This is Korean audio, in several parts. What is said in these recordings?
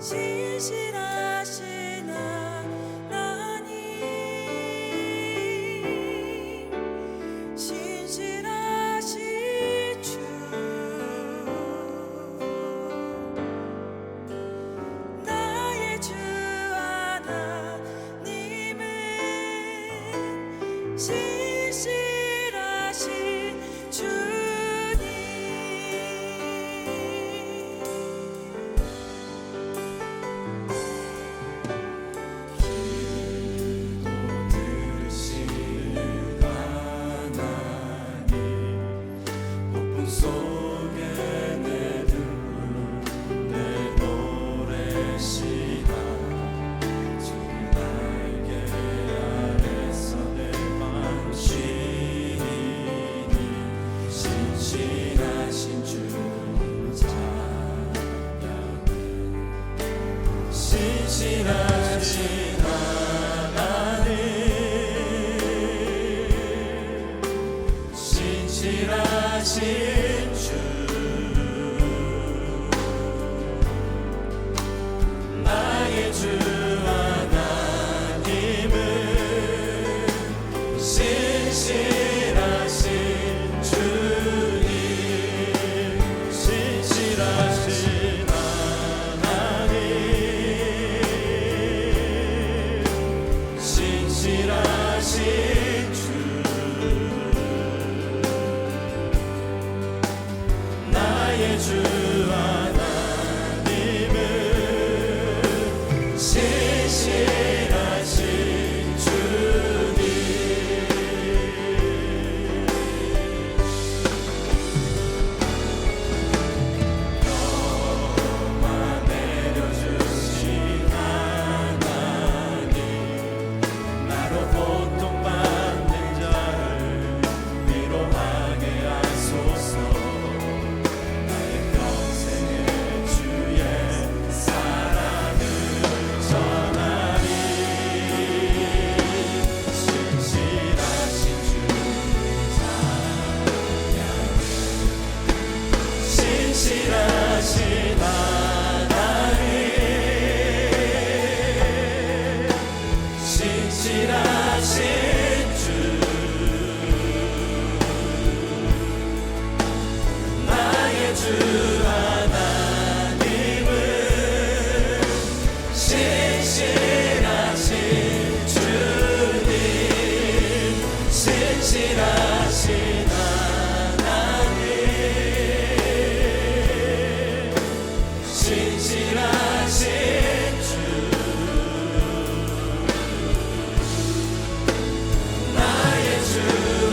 신실하신 하나님, 신실하신 주, 나의 주 하나님은 신실하신 주님. 신실하신 하나님, 신실하신 주, 나의 주 하나님은 신실하신 주님, 신실하신 하나님, 신실하신 주, 나의 주 하나님은 신실하신 주님. 너만 내려주신 하나님, 나로 고통받는 자를 위로하게 하소서. 나의 평생에 주의 사랑을 전하리. 신실하신 주 찬양해. 신실하신 하나님, 신실하신 주, 나의 주 하나님은 신실하신 주님, 신실하신 하나님, 신실하신 주, 나의 주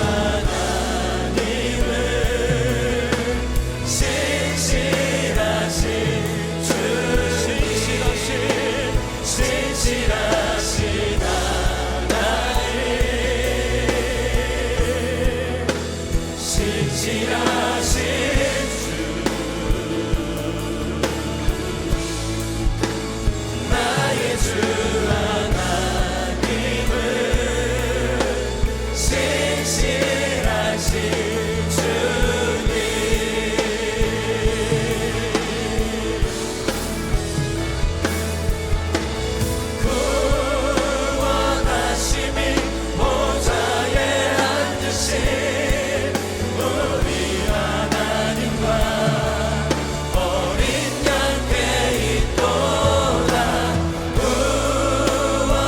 하나님은 신실하신 주, 신실하신 하나님, 신실하신 주, 나의 주 하나님은 신실하신 주님. 구원하심이 보좌에 앉으신 우리 하나님과 어린 양께 있도다.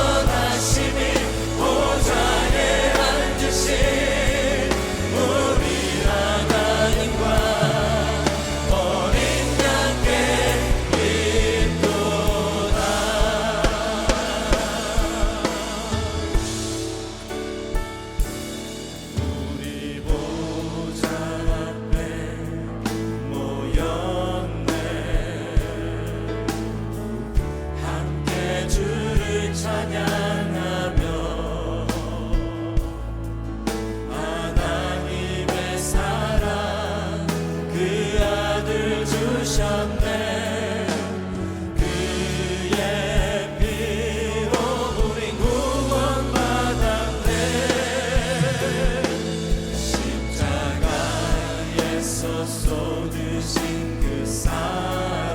구원하심이 보좌에 앉으신 우리 하나님과 어린 양께 있도다. 우리 보좌 앞에 모였네. 함께 주를 찬양하며 하나님의 사랑 그 아들 주셨네. 그의 피로 우린 구원받았네. 십자가에서 쏟으신 그 사랑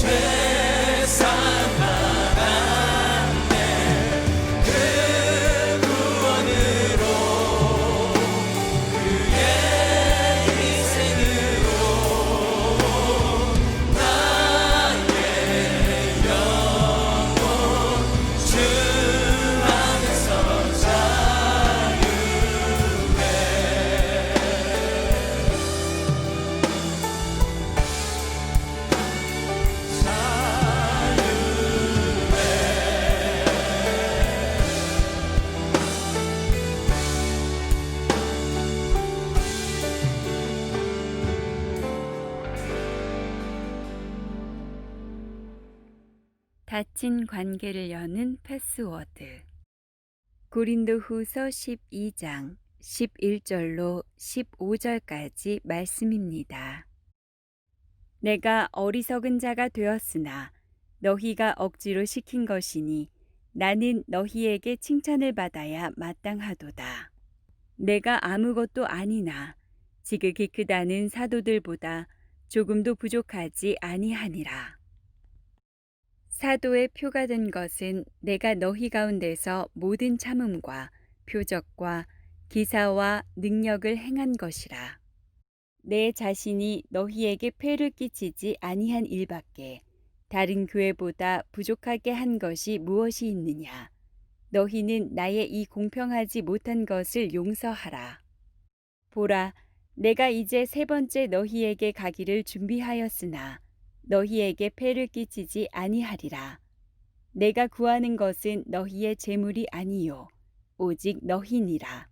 세상 나갔네. 그 구원으로 그의 희생으로 나의 영혼 주 안에서 닫힌 관계를 여는 패스워드. 고린도후서 12장 11절로 15절까지 말씀입니다. 내가 어리석은 자가 되었으나 너희가 억지로 시킨 것이니 나는 너희에게 칭찬을 받아야 마땅하도다. 내가 아무것도 아니나 지극히 크다는 사도들보다 조금도 부족하지 아니하니라. 사도의 표가 된 것은 내가 너희 가운데서 모든 참음과 표적과 기사와 능력을 행한 것이라. 내 자신이 너희에게 폐를 끼치지 아니한 일밖에 다른 교회보다 부족하게 한 것이 무엇이 있느냐. 너희는 나의 이 공평하지 못한 것을 용서하라. 보라, 내가 이제 세 번째 너희에게 가기를 준비하였으나 너희에게 폐를 끼치지 아니하리라. 내가 구하는 것은 너희의 재물이 아니요 오직 너희니라.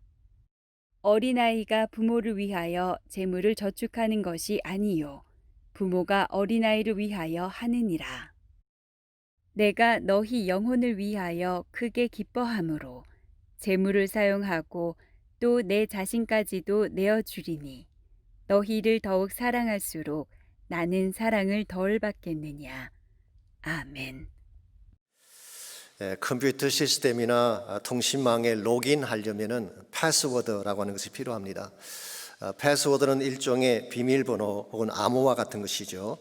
어린아이가 부모를 위하여 재물을 저축하는 것이 아니요 부모가 어린아이를 위하여 하느니라. 내가 너희 영혼을 위하여 크게 기뻐함으로 재물을 사용하고 또 내 자신까지도 내어주리니 너희를 더욱 사랑할수록 나는 사랑을 덜 받겠느냐. 아멘. 컴퓨터 시스템이나 통신망에 로그인하려면 패스워드라고 하는 것이 필요합니다. 패스워드는 일종의 비밀번호 혹은 암호화 같은 것이죠.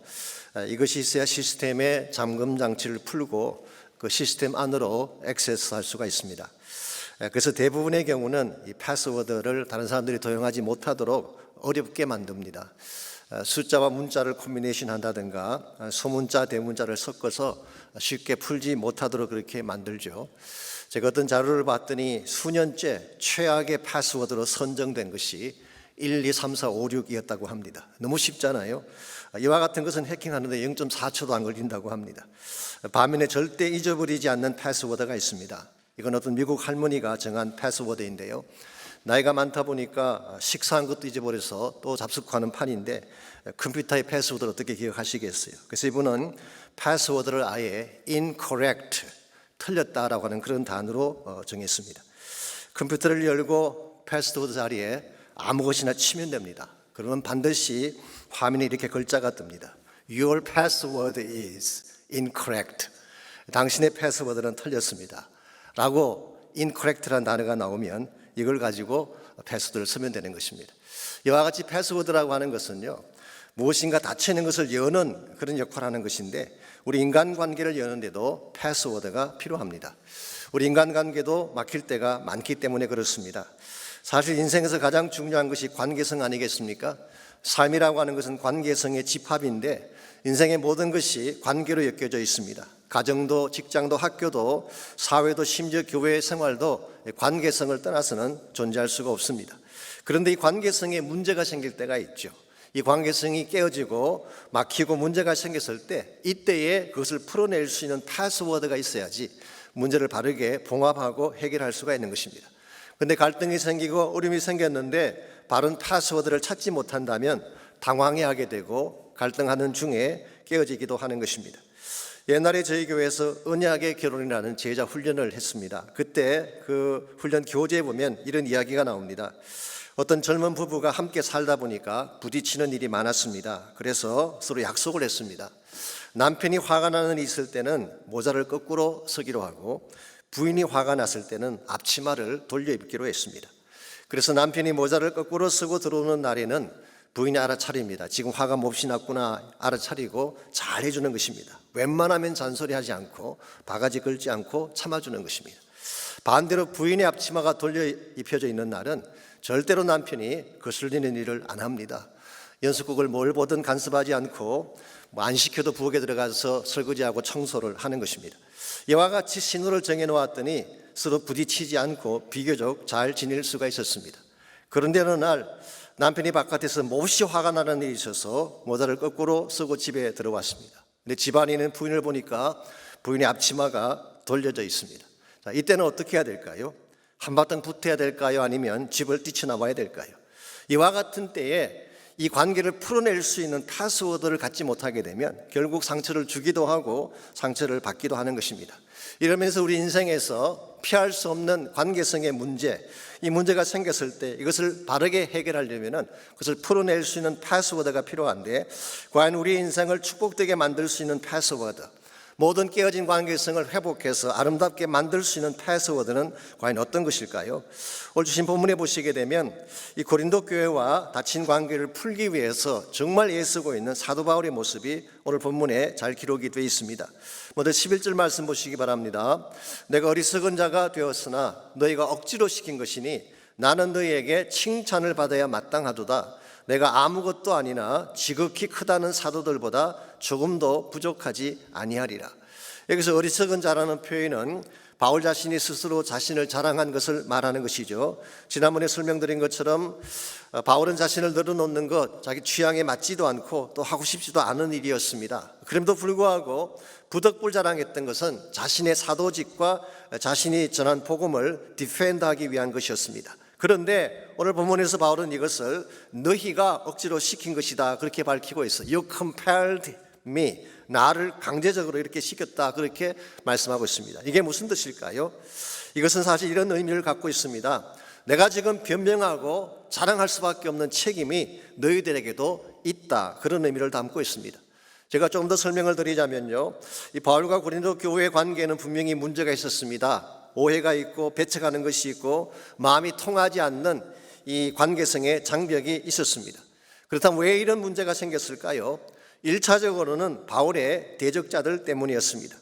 이것이 있어야 시스템의 잠금 장치를 풀고 그 시스템 안으로 액세스할 수가 있습니다. 그래서 대부분의 경우는 이 패스워드를 다른 사람들이 도용하지 못하도록 어렵게 만듭니다. 숫자와 문자를 콤비네이션 한다든가 소문자, 대문자를 섞어서 쉽게 풀지 못하도록 그렇게 만들죠. 제가 어떤 자료를 봤더니 수년째 최악의 패스워드로 선정된 것이 1, 2, 3, 4, 5, 6이었다고 합니다. 너무 쉽잖아요. 이와 같은 것은 해킹하는데 0.4초도 안 걸린다고 합니다. 반면에 절대 잊어버리지 않는 패스워드가 있습니다. 이건 어떤 미국 할머니가 정한 패스워드인데요. 나이가 많다 보니까 식사한 것도 잊어버려서 또 잡숫하는 판인데 컴퓨터의 패스워드를 어떻게 기억하시겠어요? 그래서 이분은 패스워드를 아예 incorrect, 틀렸다라고 하는 그런 단어로 정했습니다. 컴퓨터를 열고 패스워드 자리에 아무 것이나 치면 됩니다. 그러면 반드시 화면에 이렇게 글자가 뜹니다. Your password is incorrect. 당신의 패스워드는 틀렸습니다. 라고 incorrect라는 단어가 나오면 이걸 가지고 패스워드를 쓰면 되는 것입니다. 이와 같이 패스워드라고 하는 것은요, 무엇인가 닫히는 것을 여는 그런 역할을 하는 것인데 우리 인간관계를 여는데도 패스워드가 필요합니다. 우리 인간관계도 막힐 때가 많기 때문에 그렇습니다. 사실 인생에서 가장 중요한 것이 관계성 아니겠습니까? 삶이라고 하는 것은 관계성의 집합인데 인생의 모든 것이 관계로 엮여져 있습니다. 가정도, 직장도, 학교도, 사회도, 심지어 교회 생활도 관계성을 떠나서는 존재할 수가 없습니다. 그런데 이 관계성에 문제가 생길 때가 있죠. 이 관계성이 깨어지고 막히고 문제가 생겼을 때 이때에 그것을 풀어낼 수 있는 패스워드가 있어야지 문제를 바르게 봉합하고 해결할 수가 있는 것입니다. 그런데 갈등이 생기고 어려움이 생겼는데 바른 패스워드를 찾지 못한다면 당황해하게 되고 갈등하는 중에 깨어지기도 하는 것입니다. 옛날에 저희 교회에서 언약의 결혼이라는 제자 훈련을 했습니다. 그때 그 훈련 교재에 보면 이런 이야기가 나옵니다. 어떤 젊은 부부가 함께 살다 보니까 부딪히는 일이 많았습니다. 그래서 서로 약속을 했습니다. 남편이 화가 나는 일이 있을 때는 모자를 거꾸로 쓰기로 하고 부인이 화가 났을 때는 앞치마를 돌려 입기로 했습니다. 그래서 남편이 모자를 거꾸로 쓰고 들어오는 날에는 부인이 알아차립니다. 지금 화가 몹시 났구나 알아차리고 잘 해주는 것입니다. 웬만하면 잔소리하지 않고 바가지 긁지 않고 참아주는 것입니다. 반대로 부인의 앞치마가 돌려 입혀져 있는 날은 절대로 남편이 거슬리는 일을 안 합니다. 연습국을 뭘 보든 간섭하지 않고 안 시켜도 부엌에 들어가서 설거지하고 청소를 하는 것입니다. 이와 같이 신호를 정해놓았더니 서로 부딪히지 않고 비교적 잘 지낼 수가 있었습니다. 그런데 어느 날 남편이 바깥에서 몹시 화가 나는 일이 있어서 모자를 거꾸로 쓰고 집에 들어왔습니다. 근데 집안에 있는 부인을 보니까 부인의 앞치마가 돌려져 있습니다. 자, 이때는 어떻게 해야 될까요? 한바탕 붙어야 될까요? 아니면 집을 뛰쳐나와야 될까요? 이와 같은 때에 이 관계를 풀어낼 수 있는 패스워드를 갖지 못하게 되면 결국 상처를 주기도 하고 상처를 받기도 하는 것입니다. 이러면서 우리 인생에서 피할 수 없는 관계성의 문제, 이 문제가 생겼을 때 이것을 바르게 해결하려면 그것을 풀어낼 수 있는 패스워드가 필요한데, 과연 우리 인생을 축복되게 만들 수 있는 패스워드, 모든 깨어진 관계성을 회복해서 아름답게 만들 수 있는 패스워드는 과연 어떤 것일까요? 오늘 주신 본문에 보시게 되면 이 고린도 교회와 닫힌 관계를 풀기 위해서 정말 애쓰고 있는 사도 바울의 모습이 오늘 본문에 잘 기록이 되어 있습니다. 먼저 11절 말씀 보시기 바랍니다. 내가 어리석은 자가 되었으나 너희가 억지로 시킨 것이니 나는 너희에게 칭찬을 받아야 마땅하도다. 내가 아무것도 아니나 지극히 크다는 사도들보다 조금도 부족하지 아니하리라. 여기서 어리석은 자라는 표현은 바울 자신이 스스로 자신을 자랑한 것을 말하는 것이죠. 지난번에 설명드린 것처럼 바울은 자신을 늘어놓는 것 자기 취향에 맞지도 않고 또 하고 싶지도 않은 일이었습니다. 그럼에도 불구하고 부덕불 자랑했던 것은 자신의 사도직과 자신이 전한 복음을 디펜드하기 위한 것이었습니다. 그런데 오늘 본문에서 바울은 이것을 너희가 억지로 시킨 것이다 그렇게 밝히고 있어. You compelled me, 나를 강제적으로 이렇게 시켰다 그렇게 말씀하고 있습니다. 이게 무슨 뜻일까요? 이것은 사실 이런 의미를 갖고 있습니다. 내가 지금 변명하고 자랑할 수밖에 없는 책임이 너희들에게도 있다, 그런 의미를 담고 있습니다. 제가 좀 더 설명을 드리자면요, 이 바울과 고린도 교회의 관계에는 분명히 문제가 있었습니다. 오해가 있고 배척하는 것이 있고 마음이 통하지 않는 이 관계성의 장벽이 있었습니다. 그렇다면 왜 이런 문제가 생겼을까요? 1차적으로는 바울의 대적자들 때문이었습니다.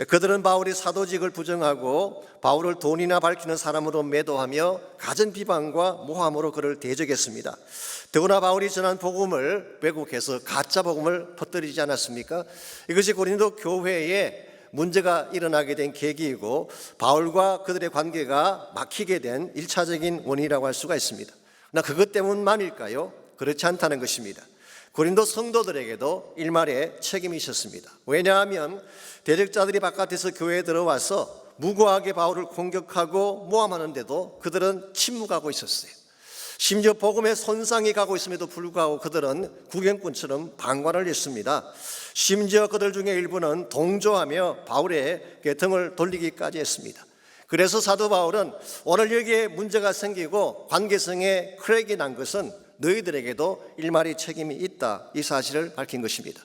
그들은 바울의 사도직을 부정하고 바울을 돈이나 밝히는 사람으로 매도하며 갖은 비방과 모함으로 그를 대적했습니다. 더구나 바울이 전한 복음을 왜곡해서 가짜 복음을 퍼뜨리지 않았습니까? 이것이 고린도 교회에 문제가 일어나게 된 계기이고 바울과 그들의 관계가 막히게 된 1차적인 원인이라고 할 수가 있습니다. 그러나 그것 때문만일까요? 그렇지 않다는 것입니다. 고린도 성도들에게도 일말의 책임이 있었습니다. 왜냐하면 대적자들이 바깥에서 교회에 들어와서 무고하게 바울을 공격하고 모함하는데도 그들은 침묵하고 있었어요. 심지어 복음에 손상이 가고 있음에도 불구하고 그들은 구경꾼처럼 방관을 했습니다. 심지어 그들 중에 일부는 동조하며 바울의 등을 돌리기까지 했습니다. 그래서 사도 바울은 오늘 여기에 문제가 생기고 관계성에 크랙이 난 것은 너희들에게도 일말의 책임이 있다, 이 사실을 밝힌 것입니다.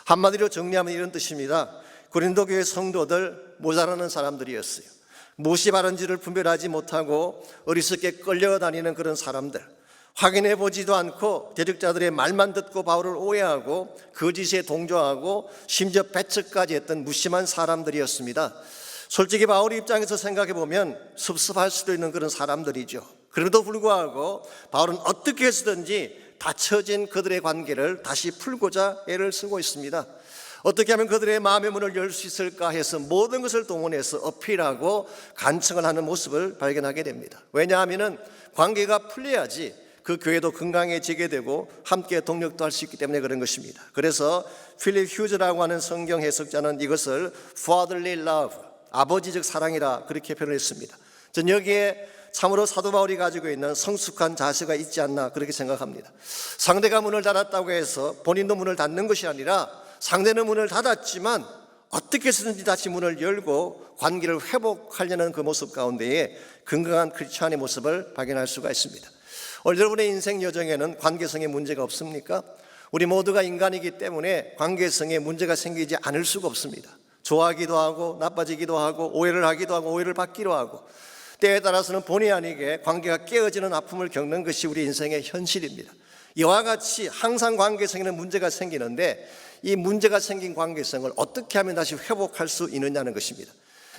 한마디로 정리하면 이런 뜻입니다. 고린도 교회 성도들 모자라는 사람들이었어요. 무엇이 바른지를 분별하지 못하고 어리석게 끌려다니는 그런 사람들, 확인해 보지도 않고 대적자들의 말만 듣고 바울을 오해하고 거짓에 동조하고 심지어 배척까지 했던 무심한 사람들이었습니다. 솔직히 바울의 입장에서 생각해 보면 섭섭할 수도 있는 그런 사람들이죠. 그럼에도 불구하고 바울은 어떻게 해서든지 닫혀진 그들의 관계를 다시 풀고자 애를 쓰고 있습니다. 어떻게 하면 그들의 마음의 문을 열 수 있을까 해서 모든 것을 동원해서 어필하고 간청을 하는 모습을 발견하게 됩니다. 왜냐하면 관계가 풀려야지 그 교회도 건강해지게 되고 함께 동력도 할 수 있기 때문에 그런 것입니다. 그래서 필립 휴즈라고 하는 성경 해석자는 이것을 fatherly love, 아버지적 사랑이라 그렇게 표현했습니다. 전 여기에 참으로 사도 바울이 가지고 있는 성숙한 자세가 있지 않나 그렇게 생각합니다. 상대가 문을 닫았다고 해서 본인도 문을 닫는 것이 아니라 상대는 문을 닫았지만 어떻게 해서든지 다시 문을 열고 관계를 회복하려는 그 모습 가운데에 건강한 크리스찬의 모습을 발견할 수가 있습니다. 오늘 여러분의 인생 여정에는 관계성에 문제가 없습니까? 우리 모두가 인간이기 때문에 관계성에 문제가 생기지 않을 수가 없습니다. 좋아하기도 하고 나빠지기도 하고 오해를 하기도 하고 오해를 받기도 하고 때에 따라서는 본의 아니게 관계가 깨어지는 아픔을 겪는 것이 우리 인생의 현실입니다. 이와 같이 항상 관계성에는 문제가 생기는데 이 문제가 생긴 관계성을 어떻게 하면 다시 회복할 수 있느냐는 것입니다.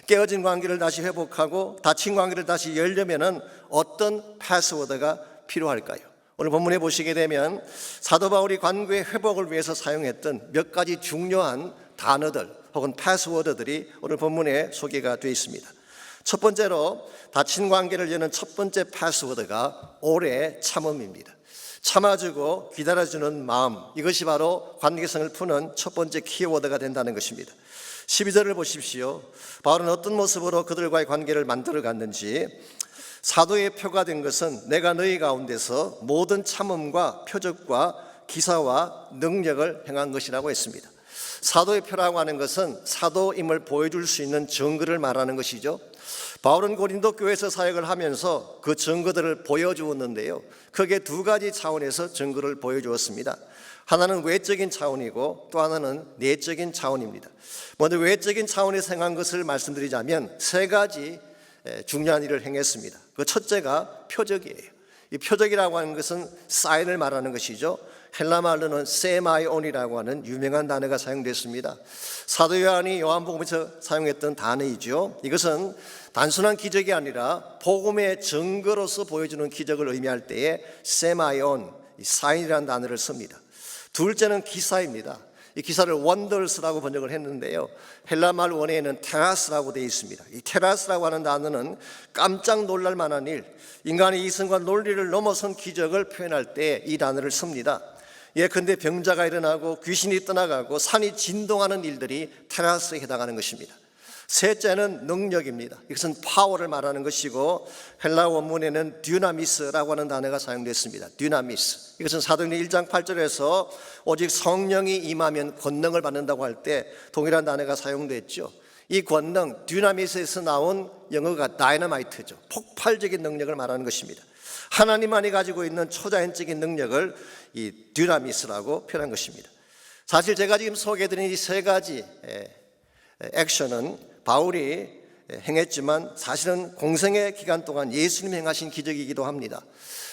깨어진 관계를 다시 회복하고 닫힌 관계를 다시 열려면은 어떤 패스워드가 필요할까요? 오늘 본문에 보시게 되면 사도 바울이 관계의 회복을 위해서 사용했던 몇 가지 중요한 단어들 혹은 패스워드들이 오늘 본문에 소개가 되어 있습니다. 첫 번째로 닫힌 관계를 여는 첫 번째 패스워드가 오래 참음입니다. 참아주고 기다려주는 마음, 이것이 바로 관계성을 푸는 첫 번째 키워드가 된다는 것입니다. 12절을 보십시오. 바울은 어떤 모습으로 그들과의 관계를 만들어 갔는지, 사도의 표가 된 것은 내가 너희 가운데서 모든 참음과 표적과 기사와 능력을 행한 것이라고 했습니다. 사도의 표라고 하는 것은 사도임을 보여줄 수 있는 증거를 말하는 것이죠. 바울은 고린도 교회에서 사역을 하면서 그 증거들을 보여주었는데요, 크게 두 가지 차원에서 증거를 보여주었습니다. 하나는 외적인 차원이고 또 하나는 내적인 차원입니다. 먼저 외적인 차원에서 행한 것을 말씀드리자면 세 가지 중요한 일을 행했습니다. 그 첫째가 표적이에요. 이 표적이라고 하는 것은 사인을 말하는 것이죠. 헬라 말로는 세마이온이라고 하는 유명한 단어가 사용됐습니다. 사도 요한이 요한복음에서 사용했던 단어이죠. 이것은 단순한 기적이 아니라 복음의 증거로서 보여주는 기적을 의미할 때에 세마이온, 사인이라는 단어를 씁니다. 둘째는 기사입니다. 이 기사를 wonders라고 번역을 했는데요, 헬라말 원어에는 테라스라고 되어 있습니다. 이 테라스라고 하는 단어는 깜짝 놀랄 만한 일, 인간의 이성과 논리를 넘어선 기적을 표현할 때 이 단어를 씁니다. 예컨대 병자가 일어나고 귀신이 떠나가고 산이 진동하는 일들이 테라스에 해당하는 것입니다. 셋째는 능력입니다. 이것은 파워를 말하는 것이고 헬라 원문에는 듀나미스라고 하는 단어가 사용됐습니다. 듀나미스, 이것은 사도행전 1장 8절에서 오직 성령이 임하면 권능을 받는다고 할 때 동일한 단어가 사용됐죠. 이 권능, 듀나미스에서 나온 영어가 다이너마이트죠. 폭발적인 능력을 말하는 것입니다. 하나님만이 가지고 있는 초자연적인 능력을 이 듀나미스라고 표현한 것입니다. 사실 제가 지금 소개해드린 이 세 가지 액션은 바울이 행했지만 사실은 공생의 기간 동안 예수님이 행하신 기적이기도 합니다.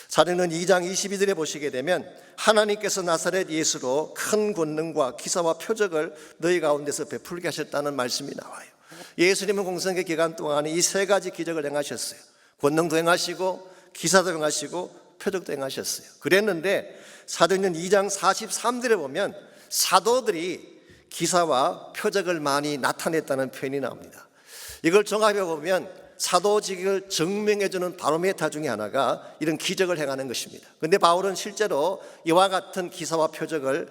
사도행전 2장 22절에 보시게 되면 하나님께서 나사렛 예수로 큰 권능과 기사와 표적을 너희 가운데서 베풀게 하셨다는 말씀이 나와요. 예수님은 공생의 기간 동안 이 세 가지 기적을 행하셨어요. 권능도 행하시고 기사도 행하시고 표적도 행하셨어요. 그랬는데 사도행전 2장 43절에 보면 사도들이 기사와 표적을 많이 나타냈다는 표현이 나옵니다. 이걸 종합해 보면 사도직을 증명해주는 바로메타 중에 하나가 이런 기적을 행하는 것입니다. 그런데 바울은 실제로 이와 같은 기사와 표적을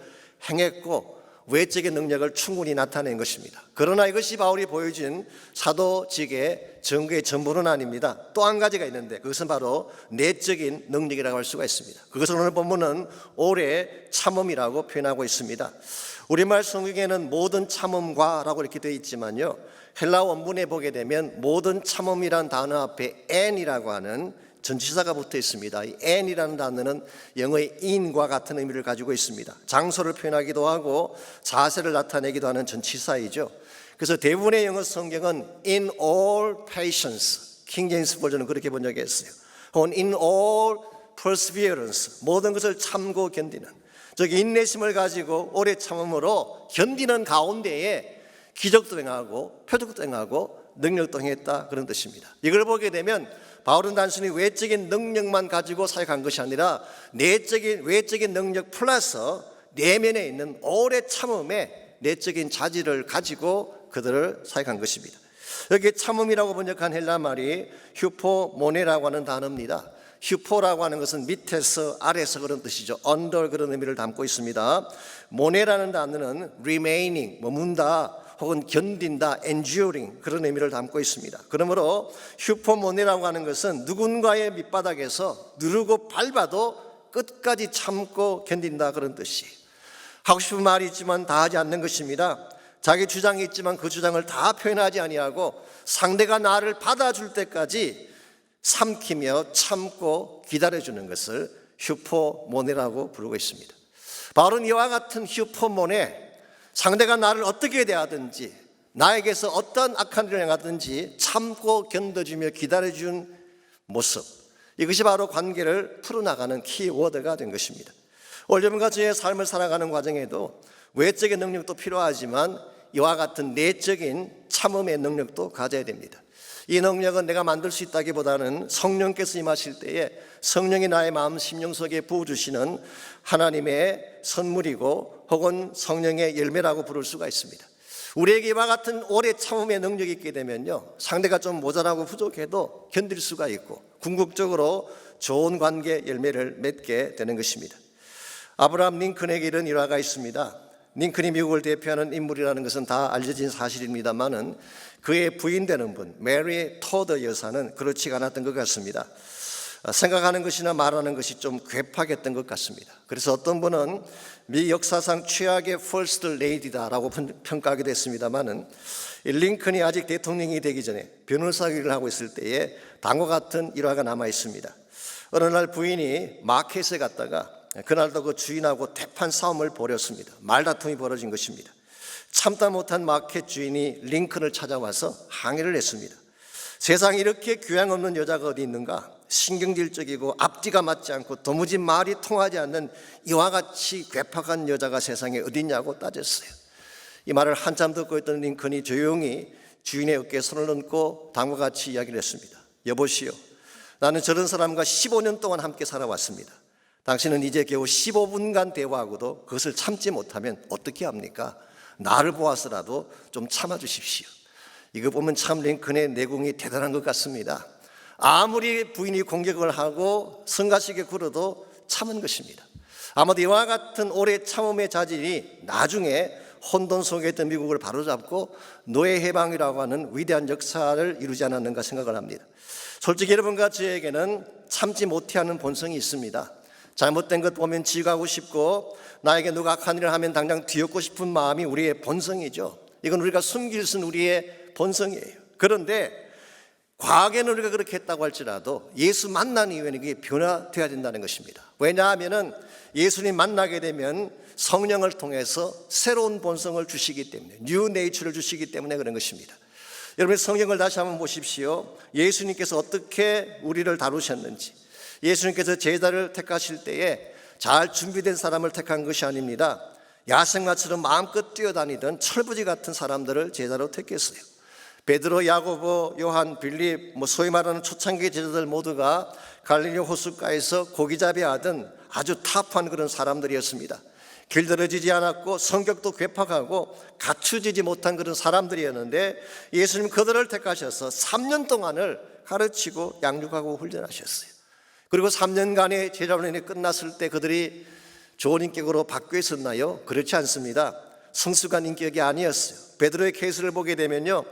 행했고 외적인 능력을 충분히 나타낸 것입니다. 그러나 이것이 바울이 보여준 사도직의 증거의 전부는 아닙니다. 또 한 가지가 있는데 그것은 바로 내적인 능력이라고 할 수가 있습니다. 그것을 오늘 본문은 오래 참음이라고 표현하고 있습니다. 우리말 성경에는 모든 참음과라고 이렇게 되어 있지만요, 헬라 원문에 보게 되면 모든 참음이란 단어 앞에 and이라고 하는 전치사가 붙어 있습니다. 이 and이라는 단어는 영어의 in과 같은 의미를 가지고 있습니다. 장소를 표현하기도 하고 자세를 나타내기도 하는 전치사이죠. 그래서 대부분의 영어 성경은 in all patience, 킹 제임스 버전은 그렇게 번역했어요. 혹은 in all perseverance, 모든 것을 참고 견디는, 즉 인내심을 가지고 오래 참음으로 견디는 가운데에 기적도 행하고 표적도 행하고 능력도 행했다, 그런 뜻입니다. 이걸 보게 되면 바울은 단순히 외적인 능력만 가지고 사역한 것이 아니라 외적인 능력 플러스 내면에 있는 오래 참음의 내적인 자질을 가지고 그들을 사역한 것입니다. 여기 참음이라고 번역한 헬라 말이 휴포모네라고 하는 단어입니다. 휴포라고 하는 것은 밑에서 아래에서 그런 뜻이죠. under 그런 의미를 담고 있습니다. 모네라는 단어는 remaining, 머문다 혹은 견딘다, enduring 그런 의미를 담고 있습니다. 그러므로 휴포모네라고 하는 것은 누군가의 밑바닥에서 누르고 밟아도 끝까지 참고 견딘다, 그런 뜻이. 하고 싶은 말이 있지만 다 하지 않는 것입니다. 자기 주장이 있지만 그 주장을 다 표현하지 아니하고 상대가 나를 받아줄 때까지 삼키며 참고 기다려주는 것을 휴포모네라고 부르고 있습니다. 바울은 이와 같은 휴포모네, 상대가 나를 어떻게 대하든지 나에게서 어떤 악한 일을 행하든지 참고 견뎌주며 기다려준 모습, 이것이 바로 관계를 풀어나가는 키워드가 된 것입니다. 올여름과 저의 삶을 살아가는 과정에도 외적인 능력도 필요하지만 이와 같은 내적인 참음의 능력도 가져야 됩니다. 이 능력은 내가 만들 수 있다기보다는 성령께서 임하실 때에 성령이 나의 마음 심령 속에 부어주시는 하나님의 선물이고 혹은 성령의 열매라고 부를 수가 있습니다. 우리에게 이와 같은 오래 참음의 능력이 있게 되면요, 상대가 좀 모자라고 부족해도 견딜 수가 있고 궁극적으로 좋은 관계 열매를 맺게 되는 것입니다. 아브라함 링컨에게 이런 일화가 있습니다. 링컨이 미국을 대표하는 인물이라는 것은 다 알려진 사실입니다만은 그의 부인 되는 분 메리 토더 여사는 그렇지 않았던 것 같습니다. 생각하는 것이나 말하는 것이 좀 괴팍했던 것 같습니다. 그래서 어떤 분은 미 역사상 최악의 퍼스트 레이디다라고 평가하기도 했습니다만은 링컨이 아직 대통령이 되기 전에 변호사 일을 하고 있을 때에 다음과 같은 일화가 남아 있습니다. 어느 날 부인이 마켓에 갔다가 그날도 그 주인하고 대판 싸움을 벌였습니다. 말다툼이 벌어진 것입니다. 참다 못한 마켓 주인이 링컨을 찾아와서 항의를 했습니다. 세상에 이렇게 교양 없는 여자가 어디 있는가? 신경질적이고 앞뒤가 맞지 않고 도무지 말이 통하지 않는 이와 같이 괴팍한 여자가 세상에 어디 있냐고 따졌어요. 이 말을 한참 듣고 있던 링컨이 조용히 주인의 어깨에 손을 얹고 다음과 같이 이야기를 했습니다. 여보시오, 나는 저런 사람과 15년 동안 함께 살아왔습니다. 당신은 이제 겨우 15분간 대화하고도 그것을 참지 못하면 어떻게 합니까? 나를 보아서라도 좀 참아주십시오. 이거 보면 참 링컨의 내공이 대단한 것 같습니다. 아무리 부인이 공격을 하고 성가시게 굴어도 참은 것입니다. 아마도 이와 같은 오래 참음의 자질이 나중에 혼돈 속에 있던 미국을 바로잡고 노예 해방이라고 하는 위대한 역사를 이루지 않았는가 생각을 합니다. 솔직히 여러분과 저에게는 참지 못하는 본성이 있습니다. 잘못된 것 보면 지적하고 싶고 나에게 누가 악한 일을 하면 당장 뒤엎고 싶은 마음이 우리의 본성이죠. 이건 우리가 숨길 수 있는 우리의 본성이에요. 그런데 과거에는 우리가 그렇게 했다고 할지라도 예수 만난 이후에는 그게 변화되어야 된다는 것입니다. 왜냐하면 예수님 만나게 되면 성령을 통해서 새로운 본성을 주시기 때문에, 뉴 네이처를 주시기 때문에 그런 것입니다. 여러분 성경을 다시 한번 보십시오. 예수님께서 어떻게 우리를 다루셨는지, 예수님께서 제자를 택하실 때에 잘 준비된 사람을 택한 것이 아닙니다. 야생마처럼 마음껏 뛰어다니던 철부지 같은 사람들을 제자로 택했어요. 베드로, 야고보, 요한, 빌립, 소위 말하는 초창기 제자들 모두가 갈릴리 호숫가에서 고기잡이 하던 아주 탑한 그런 사람들이었습니다. 길들여지지 않았고 성격도 괴팍하고 갖추지지 못한 그런 사람들이었는데 예수님 그들을 택하셔서 3년 동안을 가르치고 양육하고 훈련하셨어요. 그리고 3년간의 제자훈련이 끝났을 때 그들이 좋은 인격으로 바뀌어 있었나요? 그렇지 않습니다. 성숙한 인격이 아니었어요. 베드로의 케이스를 보게 되면요,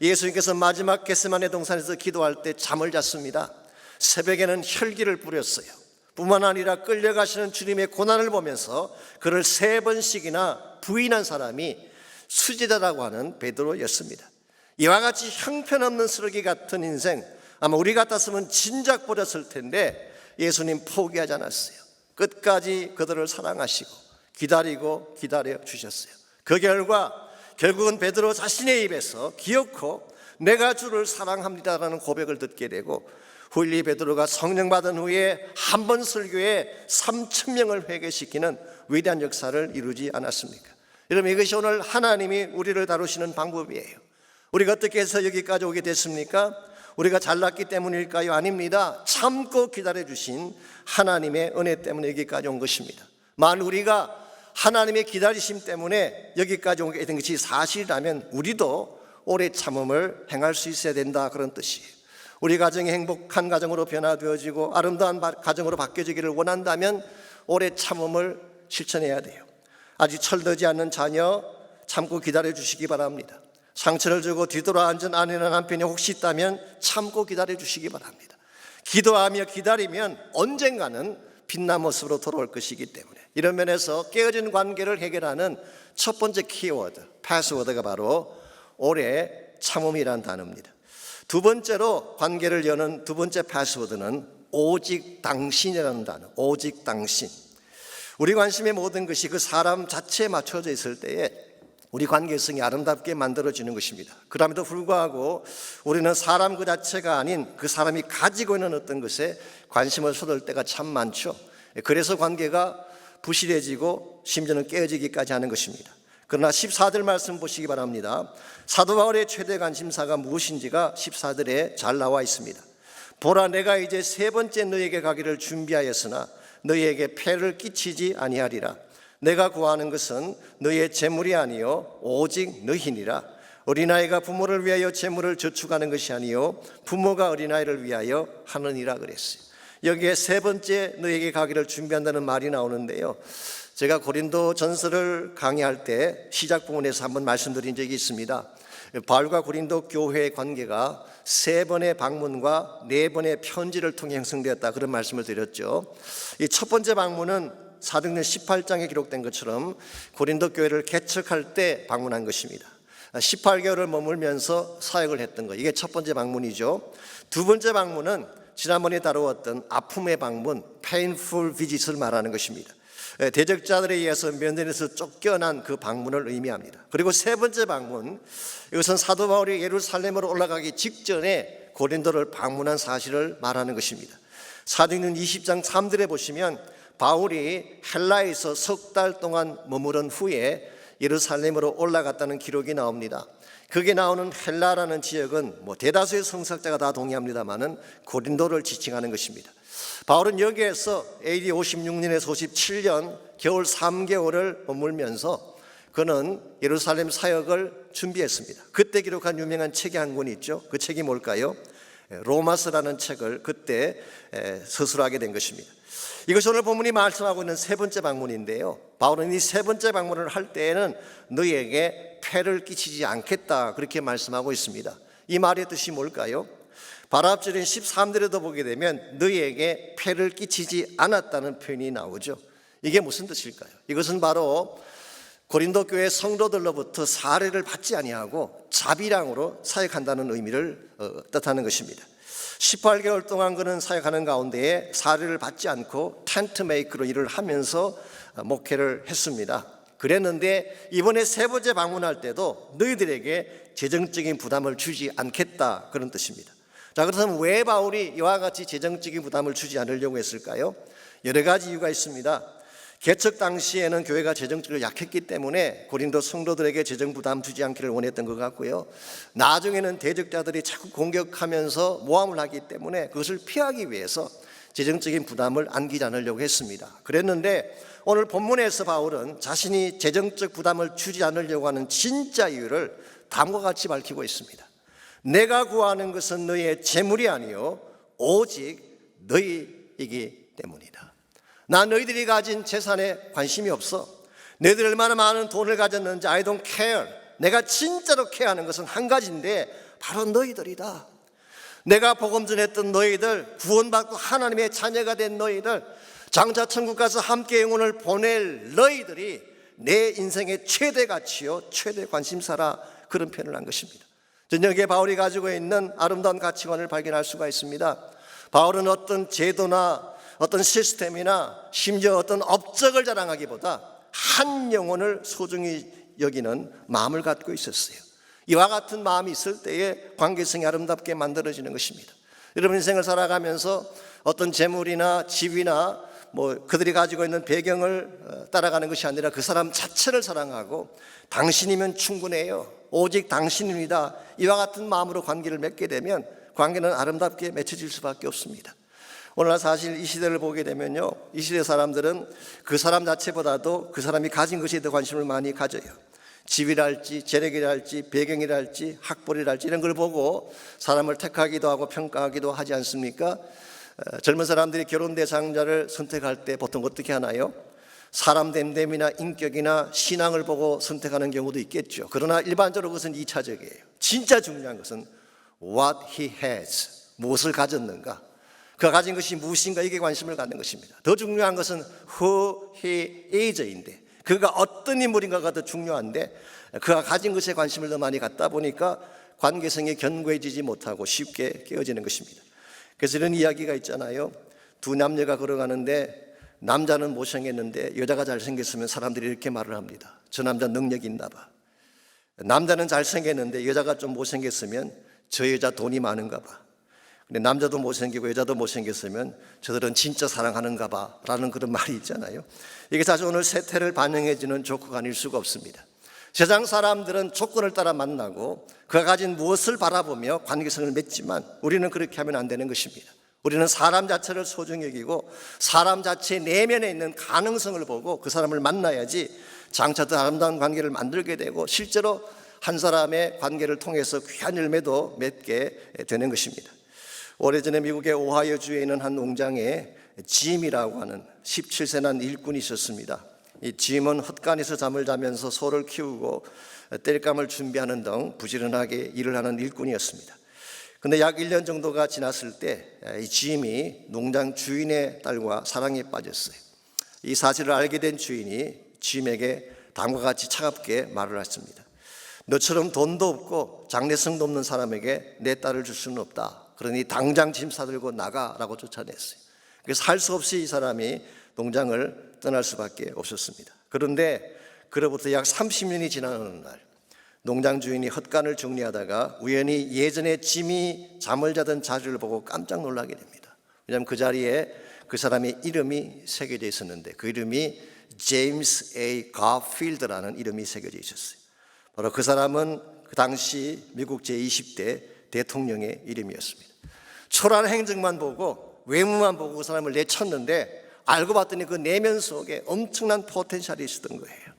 예수님께서 마지막 겟세마네 동산에서 기도할 때 잠을 잤습니다. 새벽에는 혈기를 부렸어요. 뿐만 아니라 끌려가시는 주님의 고난을 보면서 그를 3번씩이나 부인한 사람이 수제자라고 하는 베드로였습니다. 이와 같이 형편없는 쓰레기 같은 인생, 아마 우리 같았으면 진작 버렸을 텐데 예수님 포기하지 않았어요. 끝까지 그들을 사랑하시고 기다리고 기다려 주셨어요. 그 결과 결국은 베드로 자신의 입에서 기어코 내가 주를 사랑합니다라는 고백을 듣게 되고, 후일리 베드로가 성령 받은 후에 한 번 설교에 3,000명을 회개시키는 위대한 역사를 이루지 않았습니까? 여러분, 이것이 오늘 하나님이 우리를 다루시는 방법이에요. 우리가 어떻게 해서 여기까지 오게 됐습니까? 우리가 잘났기 때문일까요? 아닙니다. 참고 기다려주신 하나님의 은혜 때문에 여기까지 온 것입니다. 만일 우리가 하나님의 기다리심 때문에 여기까지 오게 된 것이 사실이라면 우리도 오래 참음을 행할 수 있어야 된다, 그런 뜻이에요. 우리 가정이 행복한 가정으로 변화되어지고 아름다운 가정으로 바뀌어지기를 원한다면 오래 참음을 실천해야 돼요. 아직 철들지 않는 자녀 참고 기다려 주시기 바랍니다. 상처를 주고 뒤돌아 앉은 아내나 남편이 혹시 있다면 참고 기다려 주시기 바랍니다. 기도하며 기다리면 언젠가는 빛난 모습으로 돌아올 것이기 때문에 이런 면에서 깨어진 관계를 해결하는 첫 번째 키워드, 패스워드가 바로 오래 참음이라는 단어입니다. 두 번째로 관계를 여는 두 번째 패스워드는 오직 당신이라는 단어, 오직 당신. 우리 관심의 모든 것이 그 사람 자체에 맞춰져 있을 때에 우리 관계성이 아름답게 만들어지는 것입니다. 그럼에도 불구하고 우리는 사람 그 자체가 아닌 그 사람이 가지고 있는 어떤 것에 관심을 쏟을 때가 참 많죠. 그래서 관계가 부실해지고 심지어는 깨어지기까지 하는 것입니다. 그러나 14절 말씀 보시기 바랍니다. 사도 바울의 최대 관심사가 무엇인지가 14절에 잘 나와 있습니다. 보라, 내가 이제 세 번째 너에게 가기를 준비하였으나 너희에게 폐를 끼치지 아니하리라. 내가 구하는 것은 너희의 재물이 아니요 오직 너희니라. 어린아이가 부모를 위하여 재물을 저축하는 것이 아니요 부모가 어린아이를 위하여 하느니라 그랬어요. 여기에 세 번째 너희에게 가기를 준비한다는 말이 나오는데요, 제가 고린도 전서를 강의할 때 시작 부분에서 한번 말씀드린 적이 있습니다. 바울과 고린도 교회의 관계가 3번의 방문과 4번의 편지를 통해 형성되었다, 그런 말씀을 드렸죠. 이 첫 번째 방문은 사도행전 18장에 기록된 것처럼 고린도 교회를 개척할 때 방문한 것입니다. 18개월을 머물면서 사역을 했던 것, 이게 첫 번째 방문이죠. 두 번째 방문은 지난번에 다루었던 아픔의 방문, painful visit을 말하는 것입니다. 대적자들에 의해서 면전에서 쫓겨난 그 방문을 의미합니다. 그리고 세 번째 방문, 이것은 사도 바울이 예루살렘으로 올라가기 직전에 고린도를 방문한 사실을 말하는 것입니다. 사도행전 20장 3절에 보시면 바울이 헬라에서 석 달 동안 머무른 후에 예루살렘으로 올라갔다는 기록이 나옵니다. 거기에 나오는 헬라라는 지역은 대다수의 성서학자가 다 동의합니다마는 고린도를 지칭하는 것입니다. 바울은 여기에서 AD 56년에서 57년 겨울 3개월을 머물면서 그는 예루살렘 사역을 준비했습니다. 그때 기록한 유명한 책이 한 권이 있죠. 그 책이 뭘까요? 로마서라는 책을 그때 서술하게 된 것입니다. 이것이 오늘 본문이 말씀하고 있는 세 번째 방문인데요, 바울은 이 세 번째 방문을 할 때에는 너희에게 폐를 끼치지 않겠다, 그렇게 말씀하고 있습니다. 이 말의 뜻이 뭘까요? 바로 앞절인 13절에도 보게 되면 너희에게 폐를 끼치지 않았다는 표현이 나오죠. 이게 무슨 뜻일까요? 이것은 바로 고린도 교회 성도들로부터 사례를 받지 아니하고 자비량으로 사역한다는 의미를 뜻하는 것입니다. 18개월 동안 그는 사역하는 가운데에 사례를 받지 않고 텐트 메이크로 일을 하면서 목회를 했습니다. 그랬는데 이번에 세 번째 방문할 때도 너희들에게 재정적인 부담을 주지 않겠다, 그런 뜻입니다. 자, 그렇다면 왜 바울이 이와 같이 재정적인 부담을 주지 않으려고 했을까요? 여러 가지 이유가 있습니다. 개척 당시에는 교회가 재정적으로 약했기 때문에 고린도 성도들에게 재정 부담 주지 않기를 원했던 것 같고요, 나중에는 대적자들이 자꾸 공격하면서 모함을 하기 때문에 그것을 피하기 위해서 재정적인 부담을 안기지 않으려고 했습니다. 그랬는데 오늘 본문에서 바울은 자신이 재정적 부담을 주지 않으려고 하는 진짜 이유를 다음과 같이 밝히고 있습니다. 내가 구하는 것은 너희의 재물이 아니요 오직 너희이기 때문이다. 나 너희들이 가진 재산에 관심이 없어. 너희들이 얼마나 많은 돈을 가졌는지 I don't care. 내가 진짜로 케어하는 것은 한 가지인데 바로 너희들이다. 내가 복음 전했던 너희들, 구원받고 하나님의 자녀가 된 너희들, 장차 천국 가서 함께 영혼을 보낼 너희들이 내 인생의 최대 가치요 최대 관심사라, 그런 표현을 한 것입니다. 저녁에 바울이 가지고 있는 아름다운 가치관을 발견할 수가 있습니다. 바울은 어떤 제도나 어떤 시스템이나 심지어 어떤 업적을 자랑하기보다 한 영혼을 소중히 여기는 마음을 갖고 있었어요. 이와 같은 마음이 있을 때에 관계성이 아름답게 만들어지는 것입니다. 여러분 인생을 살아가면서 어떤 재물이나 집이나 그들이 가지고 있는 배경을 따라가는 것이 아니라 그 사람 자체를 사랑하고 당신이면 충분해요, 오직 당신입니다, 이와 같은 마음으로 관계를 맺게 되면 관계는 아름답게 맺혀질 수밖에 없습니다. 오늘날 사실 이 시대를 보게 되면요, 이 시대 사람들은 그 사람 자체보다도 그 사람이 가진 것에 더 관심을 많이 가져요. 집이랄지 재력이랄지 배경이랄지 학벌이랄지 이런 걸 보고 사람을 택하기도 하고 평가하기도 하지 않습니까? 젊은 사람들이 결혼 대상자를 선택할 때 보통 어떻게 하나요? 사람 됨됨이나 인격이나 신앙을 보고 선택하는 경우도 있겠죠. 그러나 일반적으로 그것은 2차적이에요. 진짜 중요한 것은 what he has, 무엇을 가졌는가, 그가 가진 것이 무엇인가, 이게 관심을 갖는 것입니다. 더 중요한 것은 who he is인데, 그가 어떤 인물인가가 더 중요한데 그가 가진 것에 관심을 더 많이 갖다 보니까 관계성이 견고해지지 못하고 쉽게 깨어지는 것입니다. 그래서 이런 이야기가 있잖아요. 두 남녀가 걸어가는데 남자는 못생겼는데 여자가 잘생겼으면 사람들이 이렇게 말을 합니다. 저 남자 능력이 있나 봐. 남자는 잘생겼는데 여자가 좀 못생겼으면 저 여자 돈이 많은가 봐. 근데 남자도 못생기고 여자도 못생겼으면 저들은 진짜 사랑하는가 봐 라는 그런 말이 있잖아요. 이게 사실 오늘 세태를 반영해주는 조커가 아닐 수가 없습니다. 세상 사람들은 조건을 따라 만나고 그가 가진 무엇을 바라보며 관계성을 맺지만 우리는 그렇게 하면 안 되는 것입니다. 우리는 사람 자체를 소중히 여기고 사람 자체의 내면에 있는 가능성을 보고 그 사람을 만나야지 장차 더 아름다운 관계를 만들게 되고 실제로 한 사람의 관계를 통해서 귀한 열매도 맺게 되는 것입니다. 오래전에 미국의 오하이오주에 있는 한 농장에 짐이라고 하는 17세 난 일꾼이 있었습니다. 이 짐은 헛간에서 잠을 자면서 소를 키우고 땔감을 준비하는 등 부지런하게 일을 하는 일꾼이었습니다. 그런데 약 1년 정도가 지났을 때 이 짐이 농장 주인의 딸과 사랑에 빠졌어요. 이 사실을 알게 된 주인이 짐에게 다음과 같이 차갑게 말을 했습니다. 너처럼 돈도 없고 장래성도 없는 사람에게 내 딸을 줄 수는 없다. 그러니 당장 짐 싸들고 나가라고 쫓아냈어요. 그래서 할 수 없이 이 사람이 농장을 떠날 수밖에 없었습니다. 그런데 그로부터 약 30년이 지난 어느 날 농장 주인이 헛간을 정리하다가 우연히 예전에 짐이 잠을 자던 자리를 보고 깜짝 놀라게 됩니다. 왜냐하면 그 자리에 그 사람의 이름이 새겨져 있었는데 그 이름이 제임스 A. 가필드라는 이름이 새겨져 있었어요. 바로 그 사람은 그 당시 미국 제20대 대통령의 이름이었습니다. 초라한 행적만 보고 외모만 보고 그 사람을 내쳤는데 알고 봤더니 그 내면 속에 엄청난 포텐셜이 있었던 거예요.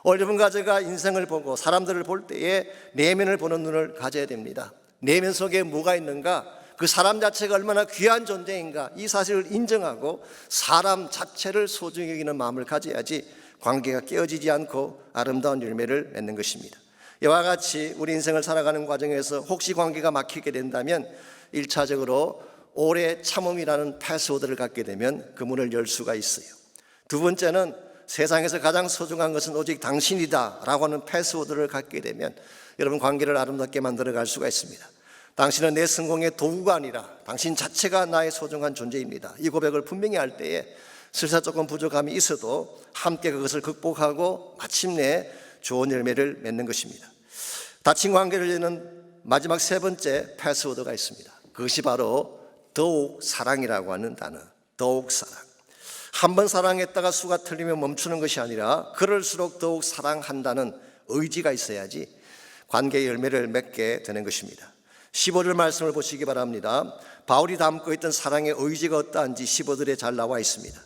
여러분과 제가 인생을 보고 사람들을 볼 때에 내면을 보는 눈을 가져야 됩니다. 내면 속에 뭐가 있는가, 그 사람 자체가 얼마나 귀한 존재인가 이 사실을 인정하고 사람 자체를 소중히 여기는 마음을 가져야지 관계가 깨어지지 않고 아름다운 열매를 맺는 것입니다. 이와 같이 우리 인생을 살아가는 과정에서 혹시 관계가 막히게 된다면 1차적으로 오래 참음이라는 패스워드를 갖게 되면 그 문을 열 수가 있어요. 두 번째는 세상에서 가장 소중한 것은 오직 당신이다 라고 하는 패스워드를 갖게 되면 여러분 관계를 아름답게 만들어갈 수가 있습니다. 당신은 내 성공의 도구가 아니라 당신 자체가 나의 소중한 존재입니다. 이 고백을 분명히 할 때에 설사 조금 부족함이 있어도 함께 그것을 극복하고 마침내 좋은 열매를 맺는 것입니다. 닫힌 관계를 여는 마지막 세 번째 패스워드가 있습니다. 그것이 바로 더욱 사랑이라고 하는 단어. 더욱 사랑. 한 번 사랑했다가 수가 틀리면 멈추는 것이 아니라 그럴수록 더욱 사랑한다는 의지가 있어야지 관계의 열매를 맺게 되는 것입니다. 15절 말씀을 보시기 바랍니다. 바울이 담고 있던 사랑의 의지가 어떠한지 15절에 잘 나와 있습니다.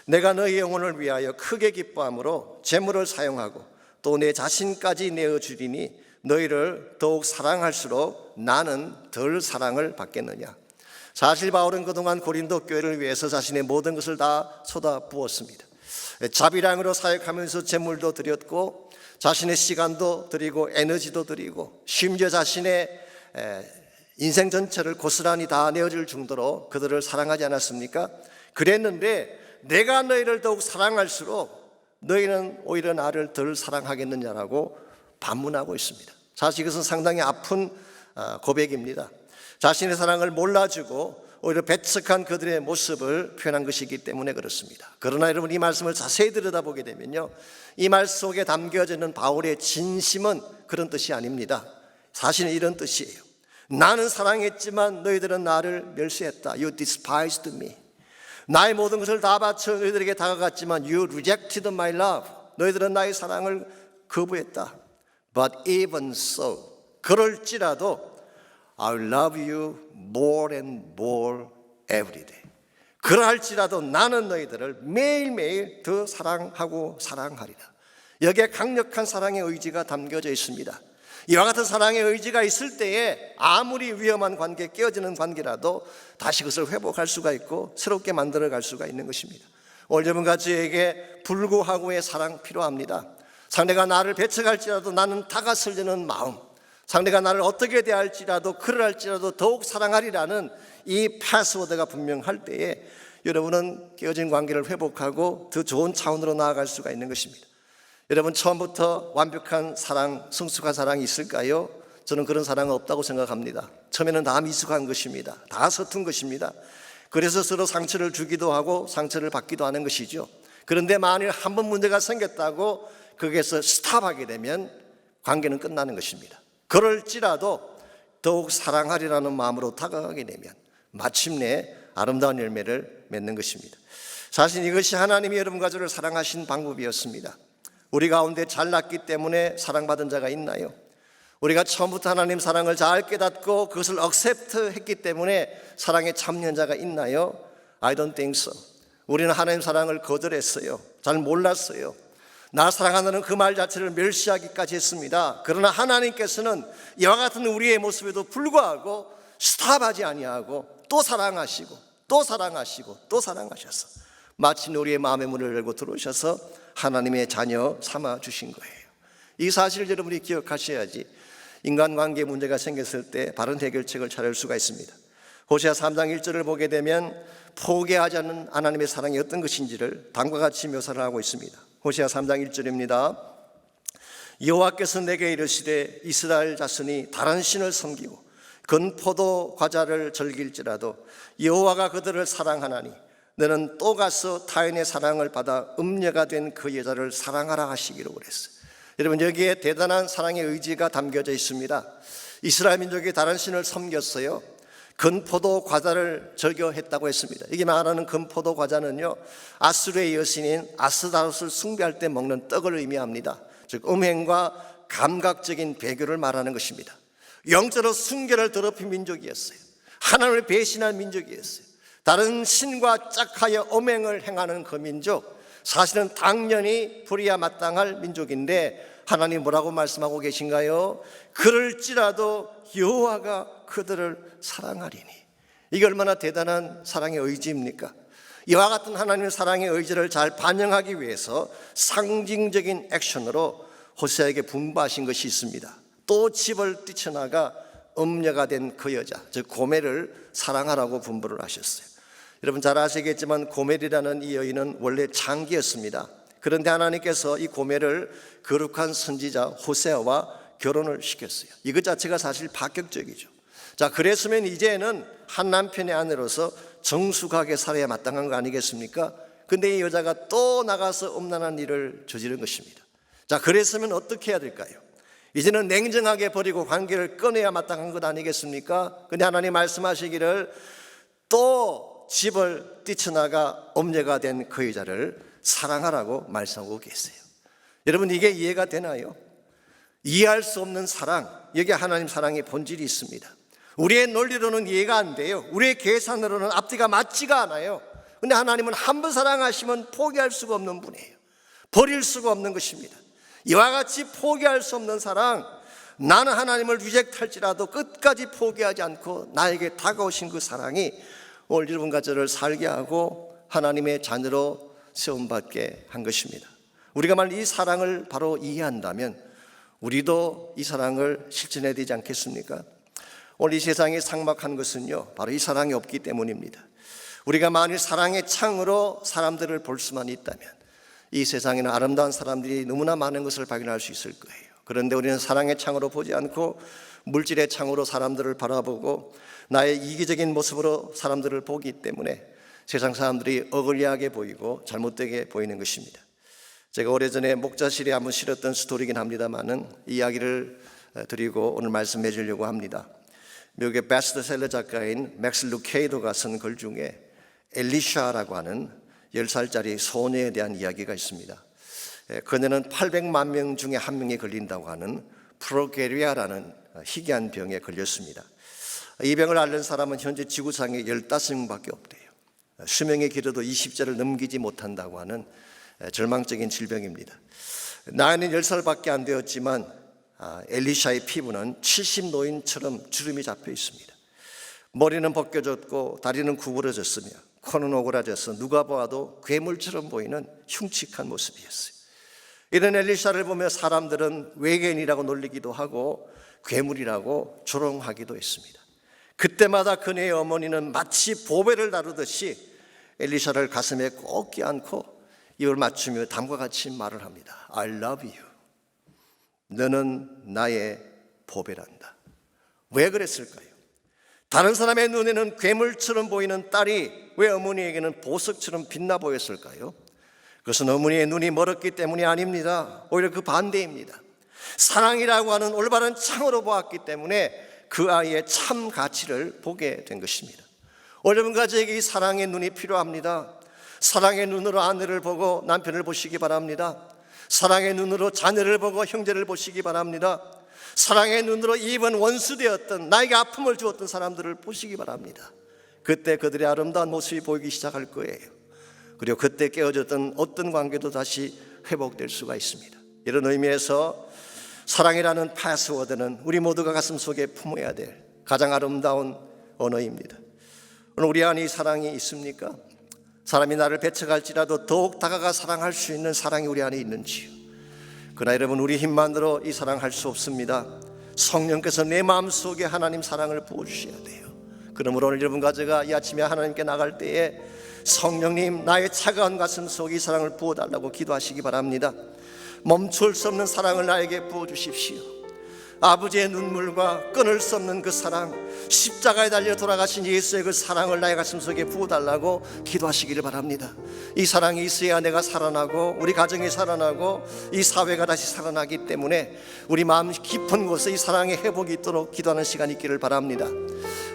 내가 너희 영혼을 위하여 크게 기뻐함으로 재물을 사용하고 또 내 자신까지 내어주리니 너희를 더욱 사랑할수록 나는 덜 사랑을 받겠느냐. 사실 바울은 그동안 고린도 교회를 위해서 자신의 모든 것을 다 쏟아부었습니다. 자비량으로 사역하면서 재물도 드렸고 자신의 시간도 드리고 에너지도 드리고 심지어 자신의 인생 전체를 고스란히 다 내어줄 정도로 그들을 사랑하지 않았습니까? 그랬는데 내가 너희를 더욱 사랑할수록 너희는 오히려 나를 덜 사랑하겠느냐라고 반문하고 있습니다. 사실 이것은 상당히 아픈 고백입니다. 자신의 사랑을 몰라주고 오히려 배척한 그들의 모습을 표현한 것이기 때문에 그렇습니다. 그러나 여러분 이 말씀을 자세히 들여다보게 되면요, 이 말 속에 담겨져 있는 바울의 진심은 그런 뜻이 아닙니다. 사실은 이런 뜻이에요. 나는 사랑했지만 너희들은 나를 멸시했다. You despised me. 나의 모든 것을 다 바쳐 너희들에게 다가갔지만 You rejected my love. 너희들은 나의 사랑을 거부했다. But even so, 그럴지라도 I love you more and more every day. 그러할지라도 나는 너희들을 매일매일 더 사랑하고 사랑하리라. 여기에 강력한 사랑의 의지가 담겨져 있습니다. 이와 같은 사랑의 의지가 있을 때에 아무리 위험한 관계, 깨어지는 관계라도 다시 그것을 회복할 수가 있고 새롭게 만들어갈 수가 있는 것입니다. 오늘 여러분과 저에게 불구하고의 사랑 필요합니다. 상대가 나를 배척할지라도 나는 다가서려는 마음, 상대가 나를 어떻게 대할지라도 그러할지라도 더욱 사랑하리라는 이 패스워드가 분명할 때에 여러분은 깨어진 관계를 회복하고 더 좋은 차원으로 나아갈 수가 있는 것입니다. 여러분 처음부터 완벽한 사랑, 성숙한 사랑이 있을까요? 저는 그런 사랑은 없다고 생각합니다. 처음에는 다 미숙한 것입니다. 다 서툰 것입니다. 그래서 서로 상처를 주기도 하고 상처를 받기도 하는 것이죠. 그런데 만일 한 번 문제가 생겼다고 거기에서 스탑하게 되면 관계는 끝나는 것입니다. 그럴지라도 더욱 사랑하리라는 마음으로 다가가게 되면 마침내 아름다운 열매를 맺는 것입니다. 사실 이것이 하나님이 여러분과 저를 사랑하신 방법이었습니다. 우리 가운데 잘났기 때문에 사랑받은 자가 있나요? 우리가 처음부터 하나님 사랑을 잘 깨닫고 그것을 억셉트 했기 때문에 사랑에 참여한 자가 있나요? I don't think so. 우리는 하나님 사랑을 거절했어요. 잘 몰랐어요. 나 사랑한다는 그 말 자체를 멸시하기까지 했습니다. 그러나 하나님께서는 이와 같은 우리의 모습에도 불구하고 스탑하지 아니하고 또 사랑하시고 또 사랑하시고 또 사랑하셔서 마침내 우리의 마음의 문을 열고 들어오셔서 하나님의 자녀 삼아 주신 거예요. 이 사실을 여러분이 기억하셔야지 인간관계에 문제가 생겼을 때 바른 해결책을 찾을 수가 있습니다. 호세아 3장 1절을 보게 되면 포기하지 않는 하나님의 사랑이 어떤 것인지를 다음과 같이 묘사를 하고 있습니다. 호세아 3장 1절입니다. 여호와께서 내게 이르시되 이스라엘 자손이 다른 신을 섬기고 건포도 과자를 즐길지라도 여호와가 그들을 사랑하나니 너는 또 가서 타인의 사랑을 받아 음녀가 된 그 여자를 사랑하라 하시기로 그랬어요. 여러분, 여기에 대단한 사랑의 의지가 담겨져 있습니다. 이스라엘 민족이 다른 신을 섬겼어요. 건포도 과자를 즐겨했다고 했습니다. 이게 말하는 건포도 과자는요, 아수르의 여신인 아스다롯을 숭배할 때 먹는 떡을 의미합니다. 즉 음행과 감각적인 배교를 말하는 것입니다. 영적으로 순결을 더럽힌 민족이었어요. 하나님을 배신한 민족이었어요. 다른 신과 짝하여 음행을 행하는 그 민족, 사실은 당연히 불의야 마땅할 민족인데 하나님 뭐라고 말씀하고 계신가요? 그럴지라도 여호와가 그들을 사랑하리니. 이게 얼마나 대단한 사랑의 의지입니까? 이와 같은 하나님의 사랑의 의지를 잘 반영하기 위해서 상징적인 액션으로 호세아에게 분부하신 것이 있습니다. 또 집을 뛰쳐나가 음녀가 된 그 여자, 즉 고멜을 사랑하라고 분부를 하셨어요. 여러분 잘 아시겠지만 고멜이라는 이 여인은 원래 장기였습니다. 그런데 하나님께서 이 고멜을 거룩한 선지자 호세아와 결혼을 시켰어요. 이것 자체가 사실 파격적이죠. 자, 그랬으면 이제는 한 남편의 아내로서 정숙하게 살아야 마땅한 거 아니겠습니까? 근데 이 여자가 또 나가서 음란한 일을 저지른 것입니다. 자, 그랬으면 어떻게 해야 될까요? 이제는 냉정하게 버리고 관계를 끊어야 마땅한 것 아니겠습니까? 근데 하나님 말씀하시기를 또 집을 뛰쳐나가 음녀가 된 그 여자를 사랑하라고 말씀하고 계세요. 여러분, 이게 이해가 되나요? 이해할 수 없는 사랑, 여기 하나님 사랑의 본질이 있습니다. 우리의 논리로는 이해가 안 돼요. 우리의 계산으로는 앞뒤가 맞지가 않아요. 근데 하나님은 한 번 사랑하시면 포기할 수가 없는 분이에요. 버릴 수가 없는 것입니다. 이와 같이 포기할 수 없는 사랑, 나는 하나님을 리젝트할지라도 끝까지 포기하지 않고 나에게 다가오신 그 사랑이 오늘 여러분과 저를 살게 하고 하나님의 자녀로 세움받게 한 것입니다. 우리가 만약 이 사랑을 바로 이해한다면 우리도 이 사랑을 실천해야 되지 않겠습니까? 오늘 이 세상이 삭막한 것은요, 바로 이 사랑이 없기 때문입니다. 우리가 만일 사랑의 창으로 사람들을 볼 수만 있다면 이 세상에는 아름다운 사람들이 너무나 많은 것을 발견할 수 있을 거예요. 그런데 우리는 사랑의 창으로 보지 않고 물질의 창으로 사람들을 바라보고 나의 이기적인 모습으로 사람들을 보기 때문에 세상 사람들이 어글리하게 보이고 잘못되게 보이는 것입니다. 제가 오래전에 목자실에 한번 실었던 스토리이긴 합니다만은 이 이야기를 드리고 오늘 말씀해 주려고 합니다. 미국의 베스트셀러 작가인 맥스 루케이도가 쓴 글 중에 엘리샤라고 하는 10살짜리 소녀에 대한 이야기가 있습니다. 그녀는 800만 명 중에 한 명이 걸린다고 하는 프로게리아라는 희귀한 병에 걸렸습니다. 이 병을 앓는 사람은 현재 지구상에 15명밖에 없대요. 수명이 길어도 20세를 넘기지 못한다고 하는 절망적인 질병입니다. 나이는 10살밖에 안 되었지만 엘리샤의 피부는 70노인처럼 주름이 잡혀 있습니다. 머리는 벗겨졌고 다리는 구부러졌으며 코는 오그라져서 누가 보아도 괴물처럼 보이는 흉측한 모습이었어요. 이런 엘리샤를 보며 사람들은 외계인이라고 놀리기도 하고 괴물이라고 조롱하기도 했습니다. 그때마다 그녀의 어머니는 마치 보배를 다루듯이 엘리샤를 가슴에 꼭 껴안고 입을 맞추며 다음과 같이 말을 합니다. I love you. 너는 나의 보배란다. 왜 그랬을까요? 다른 사람의 눈에는 괴물처럼 보이는 딸이 왜 어머니에게는 보석처럼 빛나 보였을까요? 그것은 어머니의 눈이 멀었기 때문이 아닙니다. 오히려 그 반대입니다. 사랑이라고 하는 올바른 창으로 보았기 때문에 그 아이의 참 가치를 보게 된 것입니다. 여러분 가족에게 이 사랑의 눈이 필요합니다. 사랑의 눈으로 아내를 보고 남편을 보시기 바랍니다. 사랑의 눈으로 자녀를 보고 형제를 보시기 바랍니다. 사랑의 눈으로 이번 원수되었던, 나에게 아픔을 주었던 사람들을 보시기 바랍니다. 그때 그들의 아름다운 모습이 보이기 시작할 거예요. 그리고 그때 깨어졌던 어떤 관계도 다시 회복될 수가 있습니다. 이런 의미에서 사랑이라는 패스워드는 우리 모두가 가슴속에 품어야 될 가장 아름다운 언어입니다. 오늘 우리 안에 이 사랑이 있습니까? 사람이 나를 배척할지라도 더욱 다가가 사랑할 수 있는 사랑이 우리 안에 있는지요? 그러나 여러분, 우리 힘만으로 이 사랑할 수 없습니다. 성령께서 내 마음속에 하나님 사랑을 부어주셔야 돼요. 그러므로 오늘 여러분 가져가 이 아침에 하나님께 나갈 때에 성령님, 나의 차가운 가슴 속에 이 사랑을 부어달라고 기도하시기 바랍니다. 멈출 수 없는 사랑을 나에게 부어주십시오. 아버지의 눈물과 끊을 수 없는 그 사랑, 십자가에 달려 돌아가신 예수의 그 사랑을 나의 가슴속에 부어달라고 기도하시기를 바랍니다. 이 사랑이 있어야 내가 살아나고 우리 가정이 살아나고 이 사회가 다시 살아나기 때문에 우리 마음 깊은 곳에 이 사랑의 회복이 있도록 기도하는 시간이 있기를 바랍니다.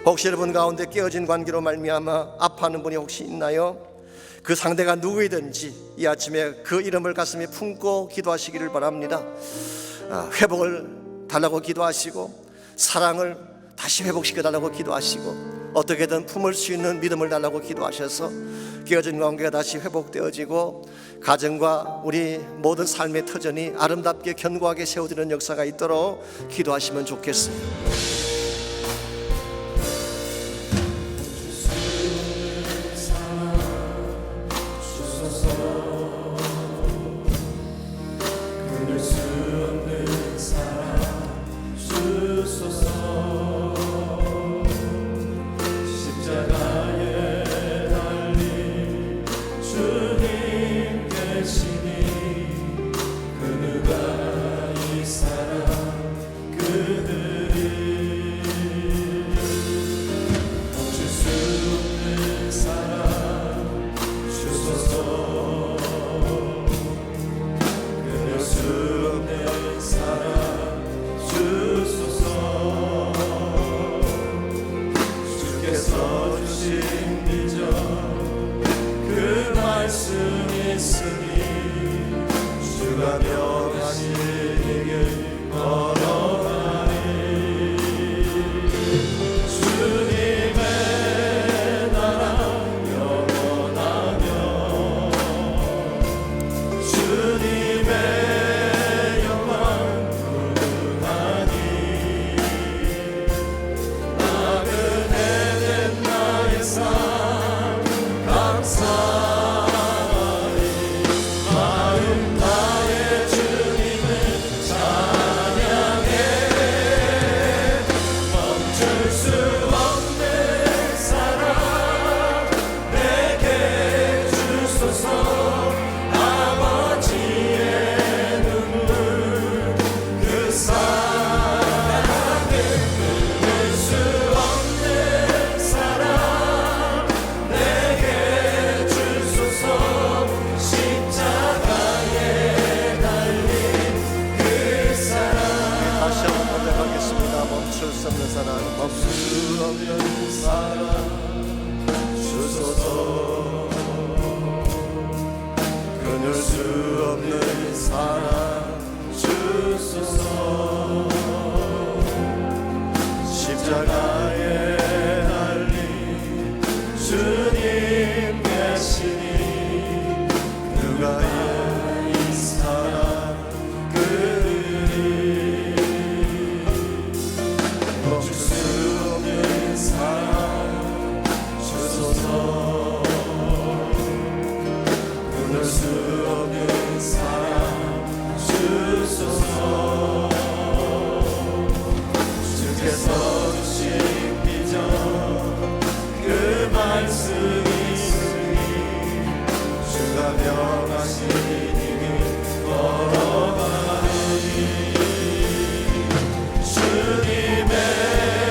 혹시 여러분 가운데 깨어진 관계로 말미암아 아파하는 분이 혹시 있나요? 그 상대가 누구이든지 이 아침에 그 이름을 가슴에 품고 기도하시기를 바랍니다. 회복을 달라고 기도하시고 사랑을 다시 회복시켜 달라고 기도하시고 어떻게든 품을 수 있는 믿음을 달라고 기도하셔서 깨어진 관계가 다시 회복되어지고 가정과 우리 모든 삶의 터전이 아름답게 견고하게 세워지는 역사가 있도록 기도하시면 좋겠습니다. 주님의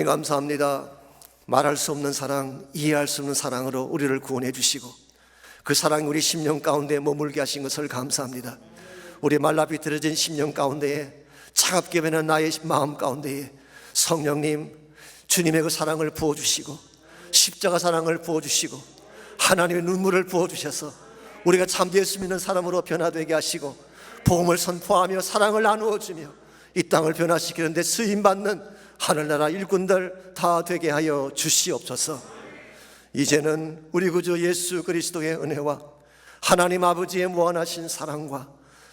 하나님 감사합니다. 말할 수 없는 사랑, 이해할 수 없는 사랑으로 우리를 구원해 주시고 그 사랑이 우리 심령 가운데 머물게 하신 것을 감사합니다. 우리 말라 비틀어진 심령 가운데에 차갑게 변한 나의 마음 가운데에 성령님 주님의 그 사랑을 부어주시고 십자가 사랑을 부어주시고 하나님의 눈물을 부어주셔서 우리가 참 예수 믿는 사람으로 변화되게 하시고 복음을 선포하며 사랑을 나누어주며 이 땅을 변화시키는데 쓰임받는 하늘나라 일꾼들 다 되게 하여 주시옵소서. 이제는 우리 구주 예수 그리스도의 은혜와 하나님 아버지의 무한하신 사랑과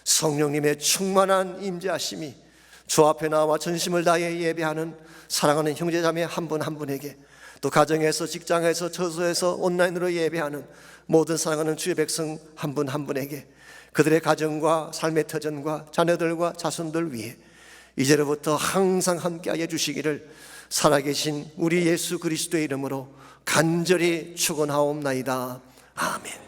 성령님의 충만한 임재하심이 주 앞에 나와 전심을 다해 예배하는 사랑하는 형제자매 한 분 한 분에게 또 가정에서 직장에서 처소에서 온라인으로 예배하는 모든 사랑하는 주의 백성 한 분 한 분에게 그들의 가정과 삶의 터전과 자녀들과 자손들 위해 이제로부터 항상 함께하여 주시기를 살아계신 우리 예수 그리스도의 이름으로 간절히 축원하옵나이다. 아멘.